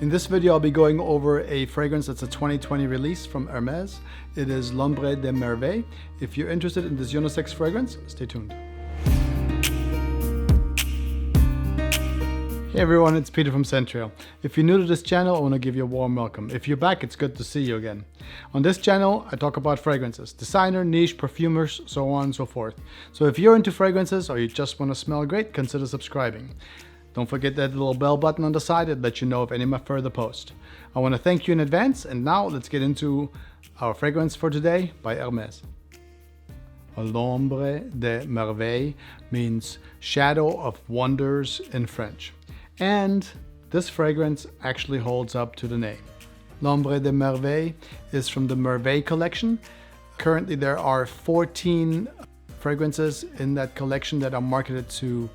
In this video, I'll be going over a fragrance that's a 2020 release from Hermes. It is L'Ombre de Merveille. If you're interested in this unisex fragrance, stay tuned. Hey everyone, it's Peter from Centrail. If you're new to this channel, I want to give you a warm welcome. If you're back, it's good to see you again. On this channel, I talk about fragrances, designer, niche, perfumers, so on and so forth. So if you're into fragrances or you just want to smell great, consider subscribing. Don't forget that little bell button on the side that lets you know of any of my further posts. I want to thank you in advance, and now let's get into our fragrance for today by Hermes. L'Ombre de Merveille means shadow of wonders in French. And this fragrance actually holds up to the name. L'Ombre de Merveille is from the Merveille collection. Currently there are 14 fragrances in that collection that are marketed to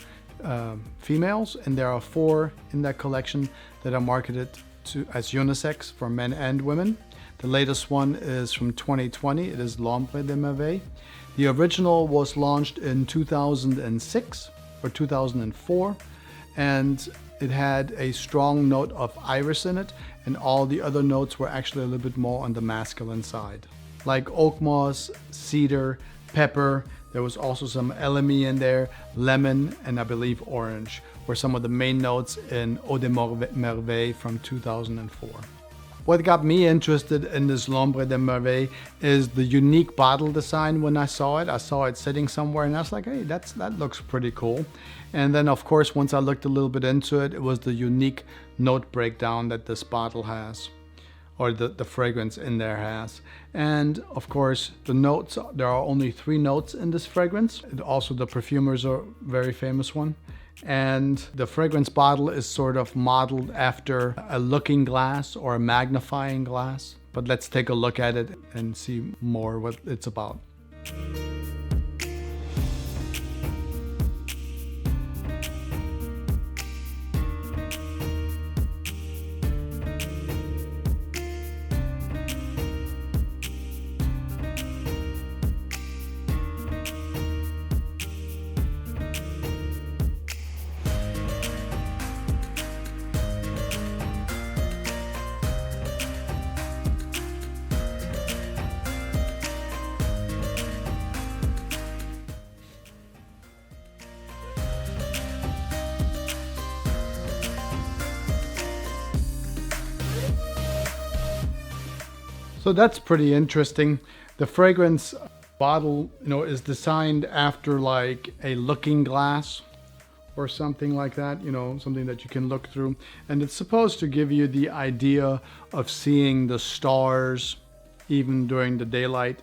females, and there are 4 in that collection that are marketed to as unisex for men and women. The latest one is from 2020. It is L'Ombre de Merveille. The original was launched in 2006 or 2004, and it had a strong note of iris in it, and all the other notes were actually a little bit more on the masculine side, like oak moss, cedar, pepper. There was also some elemi in there, lemon, and I believe orange were some of the main notes in Eau de Merveille from 2004. What got me interested in this L'Ombre de Merveille is the unique bottle design. When I saw it sitting somewhere, and I was like, hey, that looks pretty cool. And then of course, once I looked a little bit into it, it was the unique note breakdown that this bottle has, or the fragrance in there has. And of course, the notes, there are only 3 notes in this fragrance. Also, the perfumers are a very famous one. And the fragrance bottle is sort of modeled after a looking glass or a magnifying glass. But let's take a look at it and see more what it's about. So that's pretty interesting. The fragrance bottle, is designed after like a looking glass or something like that, something that you can look through. And it's supposed to give you the idea of seeing the stars even during the daylight.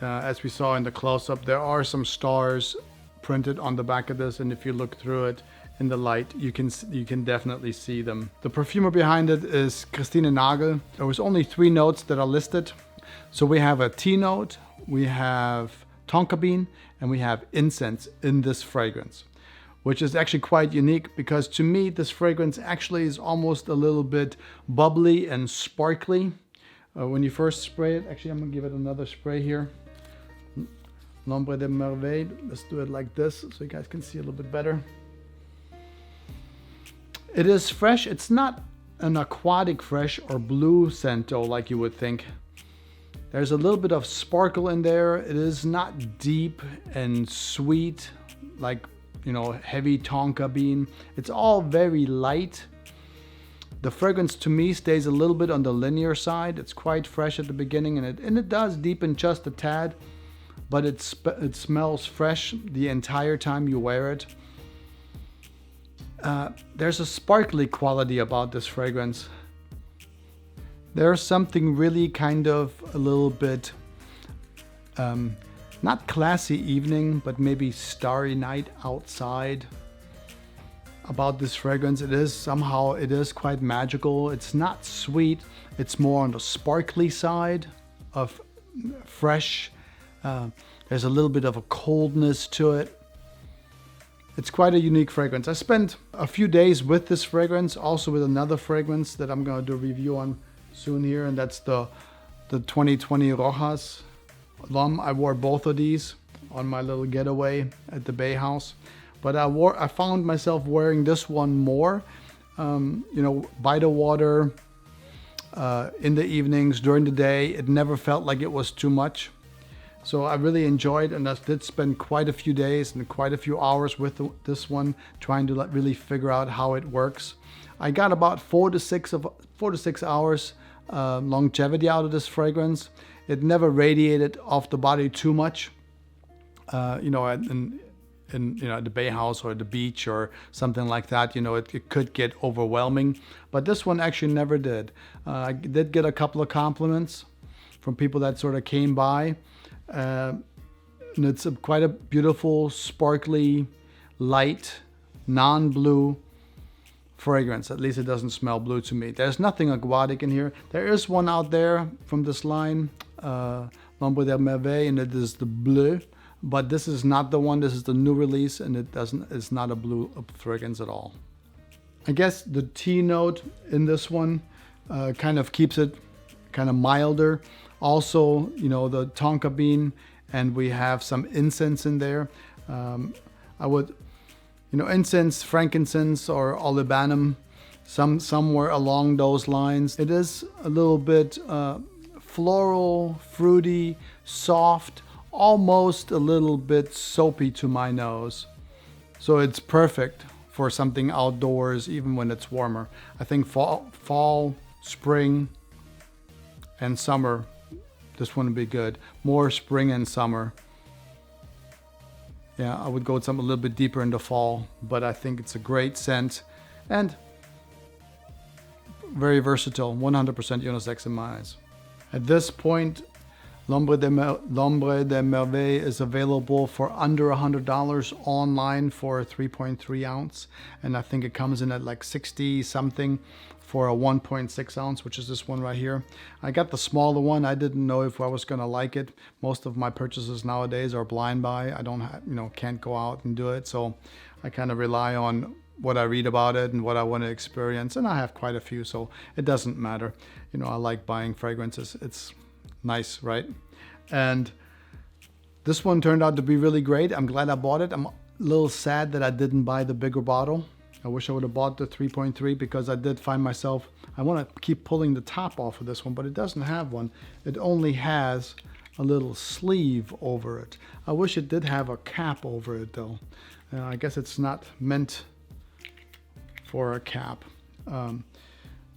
As we saw in the close-up, there are some stars printed on the back of this, and if you look through it in the light, you can definitely see them. The perfumer behind it is Christine Nagel. There was only 3 notes that are listed. So we have a tea note, we have tonka bean, and we have incense in this fragrance, which is actually quite unique because to me this fragrance actually is almost a little bit bubbly and sparkly when you first spray it. Actually, I'm gonna give it another spray here. L'Ombre de Merveille. Let's do it like this so you guys can see a little bit better. It is fresh. It's not an aquatic fresh or blue scent though, like you would think. There's a little bit of sparkle in there. It is not deep and sweet like, heavy tonka bean. It's all very light. The fragrance to me stays a little bit on the linear side. It's quite fresh at the beginning, and it does deepen just a tad, but it smells fresh the entire time you wear it. There's a sparkly quality about this fragrance. There's something really kind of a little bit, not classy evening, but maybe starry night outside about this fragrance. It is quite magical. It's not sweet. It's more on the sparkly side of fresh. There's a little bit of a coldness to it. It's quite a unique fragrance. I spent a few days with this fragrance, also with another fragrance that I'm going to do a review on soon here, and that's the 2020 Rojas L'Homme. I wore both of these on my little getaway at the Bay House, but I found myself wearing this one more by the water, in the evenings, during the day. It never felt like it was too much. So I really enjoyed, and I did spend quite a few days and quite a few hours with this one, trying to really figure out how it works. I got about 4 to 6 hours longevity out of this fragrance. It never radiated off the body too much. At the Bay House or the beach or something like that, it could get overwhelming. But this one actually never did. I did get a couple of compliments from people that sort of came by. And it's quite a beautiful, sparkly, light, non-blue fragrance. At least it doesn't smell blue to me. There's nothing aquatic in here. There is one out there from this line, L'Ombre des Merveilles, and it is the bleu. But this is not the one. This is the new release, and it's not a blue fragrance at all. I guess the tea note in this one kind of keeps it kind of milder. Also, the tonka bean, and we have some incense in there. Incense, frankincense, or olibanum, somewhere along those lines. It is a little bit floral, fruity, soft, almost a little bit soapy to my nose. So it's perfect for something outdoors, even when it's warmer. I think fall, spring, and summer, this one would be good. More spring and summer. Yeah, I would go with something a little bit deeper in the fall, but I think it's a great scent and very versatile, 100% unisex in my eyes. At this point, L'Ombre des Merveilles is available for under $100 online for a 3.3 ounce. And I think it comes in at like 60 something for a 1.6 ounce, which is this one right here. I got the smaller one. I didn't know if I was going to like it. Most of my purchases nowadays are blind buy. I don't can't go out and do it. So I kind of rely on what I read about it and what I want to experience. And I have quite a few, so it doesn't matter. I like buying fragrances. It's nice, right? And this one turned out to be really great. I'm glad I bought it. I'm a little sad that I didn't buy the bigger bottle. I wish I would have bought the 3.3 because I did find myself, I want to keep pulling the top off of this one, but it doesn't have one. It only has a little sleeve over it. I wish it did have a cap over it though. I guess it's not meant for a cap.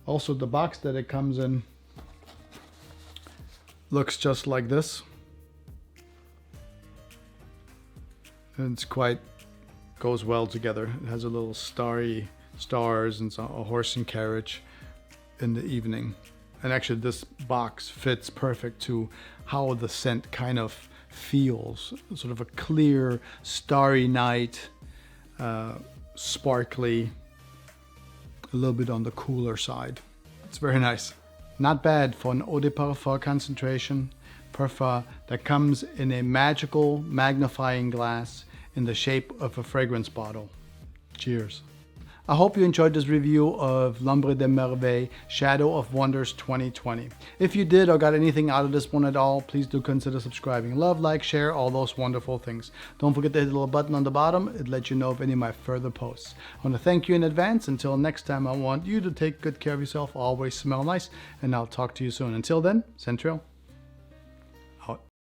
Also, the box that it comes in looks just like this. And it's goes well together. It has a little stars and a horse and carriage in the evening. And actually this box fits perfect to how the scent kind of feels. Sort of a clear, starry night, sparkly, a little bit on the cooler side. It's very nice. Not bad for an eau de parfum concentration parfum that comes in a magical magnifying glass in the shape of a fragrance bottle. Cheers. I hope you enjoyed this review of L'Ombre des Merveilles Shadow of Wonders 2020. If you did or got anything out of this one at all, please do consider subscribing. Love, like, share, all those wonderful things. Don't forget to hit the little button on the bottom. It lets you know of any of my further posts. I want to thank you in advance. Until next time, I want you to take good care of yourself. Always smell nice, and I'll talk to you soon. Until then, Central.